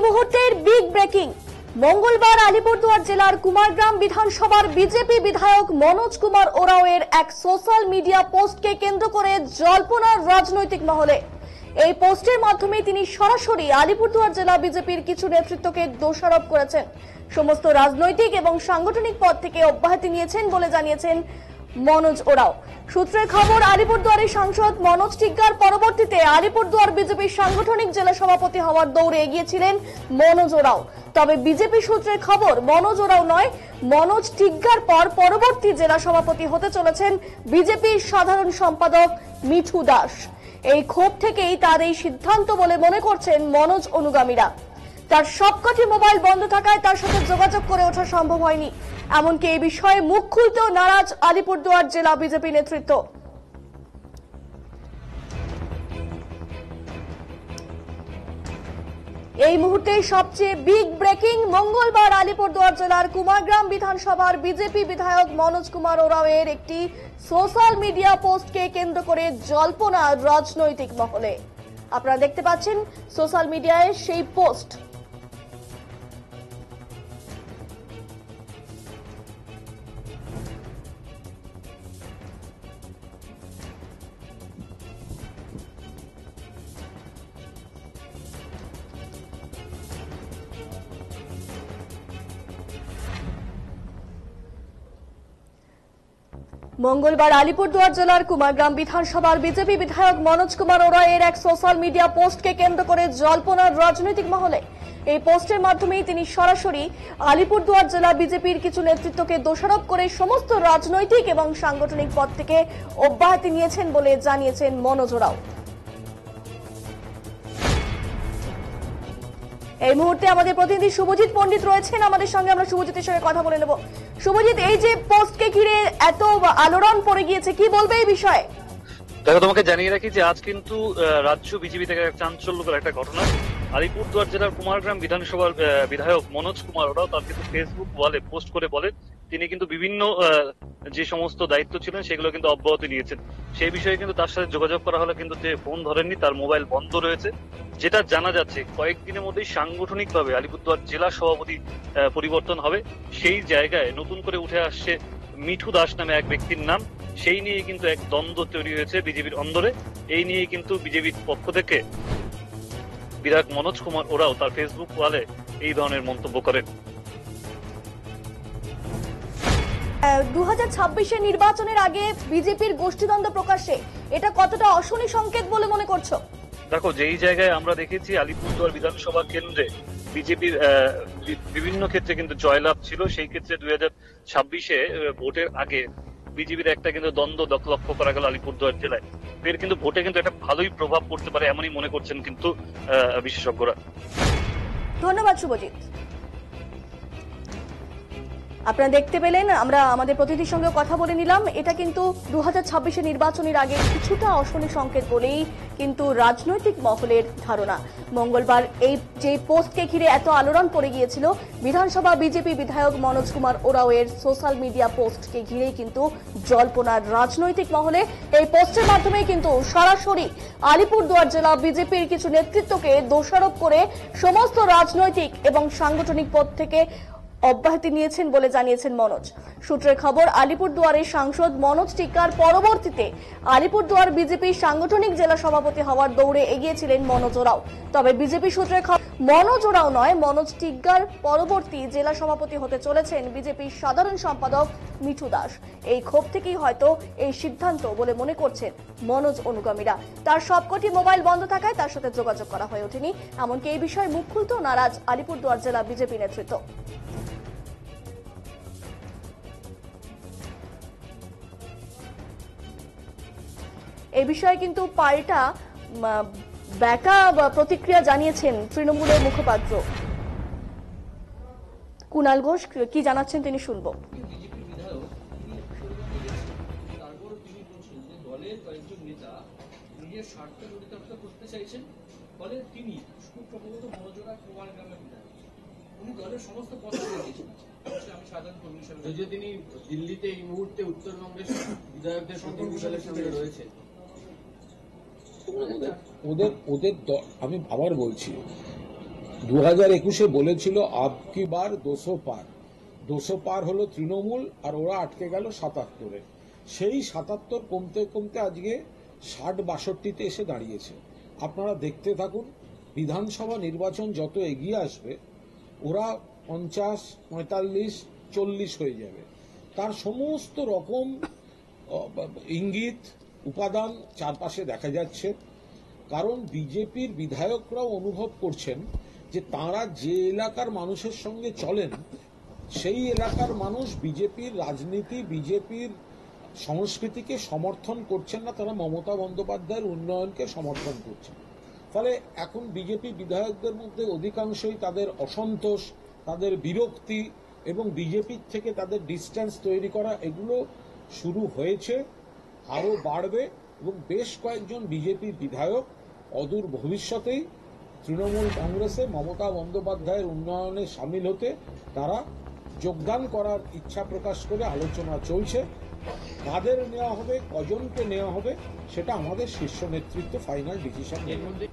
মুহূর্তের big breaking. মঙ্গলবার আলিপুরদুয়ার জেলার কুমারগ্রাম বিধানসভার বিজেপি বিধায়ক মনোজ কুমার ওরাওয়ের এক সোশ্যাল মিডিয়া পোস্টকে কেন্দ্র করে জল্পনার রাজনৈতিক মহলে। এই পোস্টের মাধ্যমে তিনি সরাসরি আলিপুরদুয়ার জেলা বিজেপির কিছু নেতৃত্বকে দোষারোপ করেছেন। সমস্ত রাজনৈতিক এবং সাংগঠনিক পদ থেকে অব্যাহতি নিয়েছেন বলে জানিয়েছেন মনোজ ওরাও। সূত্রের খবর, আলিপুরদুয়ারের সাংসদ মনোজ টিগ্গার পরবর্তীতে আলিপুরদুয়ার বিজেপির সাংগঠনিক জেলা সভাপতি হওয়ার দৌড়ে এগিয়েছিলেন মনোজ ওরাও। তবে বিজেপি সূত্রের খবর, মনোজ ওরাও নয়, মনোজ টিগ্গার পর পরবর্তী জেলা সভাপতি হতে চলেছেন বিজেপির সাধারণ সম্পাদক মিঠু দাস। এই ক্ষোভ থেকেই তার এই সিদ্ধান্ত বলে মনে করছেন মনোজ অনুগামীরা। তার সবকটি মোবাইল বন্ধ থাকায় তার সাথে যোগাযোগ করে ওঠা সম্ভব হয়নি। এমনকি এই বিষয়ে মুখ খুলতেও নারাজ আলিপুরদুয়ার জেলা বিজেপি নেতৃত্ব। এই মুহূর্তে সবচেয়ে বিগ ব্রেকিং। মঙ্গলবার আলিপুরদুয়ার জেলার কুমারগ্রাম বিধানসভার বিজেপি বিধায়ক মনোজ কুমার ওরাওয়ের একটি সোশ্যাল মিডিয়া পোস্টকে কেন্দ্র করে জল্পনা রাজনৈতিক মহলে। আপনারা দেখতে পাচ্ছেন সোশ্যাল মিডিয়ায় সেই পোস্ট। মঙ্গলবার আলিপুরদুয়ার জেলার কুমারগ্রাম বিধানসভার বিজেপি বিধায়ক মনোজ কুমার ওরাওয়ের এক সোশ্যাল মিডিয়া পোস্টকে কেন্দ্র করে জল্পনার রাজনৈতিক মহলে। এই পোস্টের মাধ্যমেই তিনি সরাসরি আলিপুরদুয়ার জেলা বিজেপির কিছু নেতৃত্বকে দোষারোপ করে সমস্ত রাজনৈতিক এবং সাংগঠনিক পদ থেকে অব্যাহতি নিয়েছেন বলে জানিয়েছেন মনোজ ওরাও। এই মুহূর্তে আমাদের প্রতিনিধি শুভজিৎ পণ্ডিত রয়েছেন আমাদের সঙ্গে, আমরা শুভজিতের সঙ্গে কথা বলে নেব। শুভজিৎ, এই যে পোস্টকে ঘিরে এত আলোড়ন পড়ে গিয়েছে, কি বলবে এই বিষয়ে? দেখো, তোমাকে জানিয়ে রাখি যে আজ কিন্তু রাজ্য বিজেপি থেকে চাঞ্চল্যকর একটা ঘটনা। আলিপুরদুয়ার জেলার কুমারগ্রাম বিধানসভার বিধায়ক মনোজ কুমার ওরাও তার কিন্তু ফেসবুক ওয়ালে পোস্ট করে বলেন তিনি কিন্তু বিভিন্ন যে সমস্ত দায়িত্ব ছিলেন সেগুলো কিন্তু অব্যাহতি নিয়েছেন। সেই বিষয়ে কিন্তু তার সাথে যোগাযোগ করা হলে কিন্তু যে ফোন ধরেননি, তার মোবাইল বন্ধ রয়েছে। যেটা জানা যাচ্ছে কয়েকদিনের মধ্যেই সাংগঠনিকভাবে আলিপুরদুয়ার জেলা সভাপতি পরিবর্তন হবে। সেই জায়গায় নতুন করে উঠে আসছে মিঠু দাস নামে এক ব্যক্তির নাম। সেই নিয়ে কিন্তু এক দ্বন্দ্ব তৈরি হয়েছে বিজেপির অন্দরে। এই নিয়ে কিন্তু বিজেপির পক্ষ থেকে বিধায়ক মনোজ কুমার ওরাও তার ফেসবুক ওয়ালে এই ধরনের মন্তব্য করেন। 2026 নির্বাচনের আগে বিজেপির গোষ্ঠীদ্বন্দ্ব প্রকাশে এটা কতটা অশনি সংকেত বলে মনে করছো? দেখো, যেই জায়গায় আমরা দেখেছি আলিপুরদুয়ার বিধানসভা কেন্দ্রে বিজেপির বিভিন্ন ক্ষেত্রে কিন্তু জয়লাভ ছিল, সেই ক্ষেত্রে 2026 ভোটের আগে বিজেপির একটা কিন্তু দ্বন্দ্ব লক্ষ্য করা গেল আলিপুরদুয়ার জেলায়। এর কিন্তু ভোটে কিন্তু একটা ভালোই প্রভাব পড়তে পারে এমনই মনে করছেন কিন্তু বিশেষজ্ঞরা। ধন্যবাদ শুভজিৎ। আপনারা দেখতে পেলেন, আমরা আমাদের প্রতিনিধির সঙ্গে কথা বলে নিলাম। এটা কিন্তু 2026 নির্বাচনের আগে কিছুটা অশনি সংকেত বলেই কিন্তু রাজনৈতিক মহলের ধারণা। মঙ্গলবার এই যে পোস্টকে ঘিরে এত আলোড়ন পড়ে গিয়েছিল, বিধানসভা বিজেপি বিধায়ক মনোজ কুমার ওরাওয়ের সোশ্যাল মিডিয়া পোস্টকে ঘিরেই কিন্তু জল্পনার রাজনৈতিক মহলে। এই পোস্টের মাধ্যমে কিন্তু সরাসরি আলিপুরদুয়ার জেলা বিজেপির কিছু নেতৃত্বকে দোষারোপ করে সমস্ত রাজনৈতিক এবং সাংগঠনিক পদ থেকে অব্যাহতি নিয়েছেন বলে জানিয়েছেন মনোজ। সূত্রের খবর, আলিপুরদুয়ারের সাংসদ মনোজ টিগ্গার পরবর্তীতে আলিপুরদুয়ার বিজেপির সাংগঠনিক জেলা সভাপতি হওয়ার দৌড়ে এগিয়েছিলেন মনোজ ওরাও। তবে বিজেপি সূত্রের খবর, মনোজ ওরাও নয়, মনোজ টিগ্গার পরবর্তী জেলা সভাপতি হতে চলেছেন বিজেপির সাধারণ সম্পাদক মিঠু দাস। এই ক্ষোভ থেকেই হয়তো এই সিদ্ধান্ত বলে মনে করছেন মনোজ অনুগামীরা। তার সবকটি মোবাইল বন্ধ থাকায় তার সাথে যোগাযোগ করা হয়ে ওঠেনি। এমনকি এই বিষয়ে মুখ খুলতেও নারাজ আলিপুরদুয়ার জেলা বিজেপি নেতৃত্ব। এই বিষয়ে কিন্তু পাল্টা ব্যাকা প্রতিক্রিয়া জানিয়েছেন তৃণমূলের মুখপাত্র কুণাল ঘোষ। কি জানাচ্ছেন তিনি শুনবো। তিনি দিল্লিতে এই মুহূর্তে উত্তরবঙ্গের বিধায়কদের সঙ্গে রয়েছে। ওদের আমি আবার বলছি, 2021-এ বলেছিল আব কি বার 200 পার হলো তৃণমূল, আর ওরা আটকে গেল 77-এ। সেই 77 কমতে কমতে আজকে 60-62-তে এসে দাঁড়িয়েছে। আপনারা দেখতে থাকুন, বিধানসভা নির্বাচন যত এগিয়ে আসবে ওরা 50, 45, 40 হয়ে যাবে। তার সমস্ত রকম ইঙ্গিত উপাদান চারপাশে দেখা যাচ্ছে। কারণ বিজেপির বিধায়করাও অনুভব করছেন যে তাঁরা যে এলাকার মানুষের সঙ্গে চলেন সেই এলাকার মানুষ বিজেপির রাজনীতি, বিজেপির সংস্কৃতিকে সমর্থন করছেন না, তারা মমতা বন্দ্যোপাধ্যায়ের উন্নয়নকে সমর্থন করছেন। ফলে এখন বিজেপি বিধায়কদের মধ্যে অধিকাংশই তাদের অসন্তোষ, তাদের বিরক্তি এবং বিজেপির থেকে তাদের ডিস্টেন্স তৈরি করা, এগুলো শুরু হয়েছে, আরও বাড়বে। এবং বেশ কয়েকজন বিজেপি বিধায়ক অদূর ভবিষ্যতেই তৃণমূল কংগ্রেসে মমতা বন্দ্যোপাধ্যায়ের উন্নয়নে সামিল হতে তারা যোগদান করার ইচ্ছা প্রকাশ করে আলোচনা চলছে। কাদের নেওয়া হবে, কজনকে নেওয়া হবে, সেটা আমাদের শীর্ষ নেতৃত্ব ফাইনাল ডিসিশন এর নেবে। মধ্যে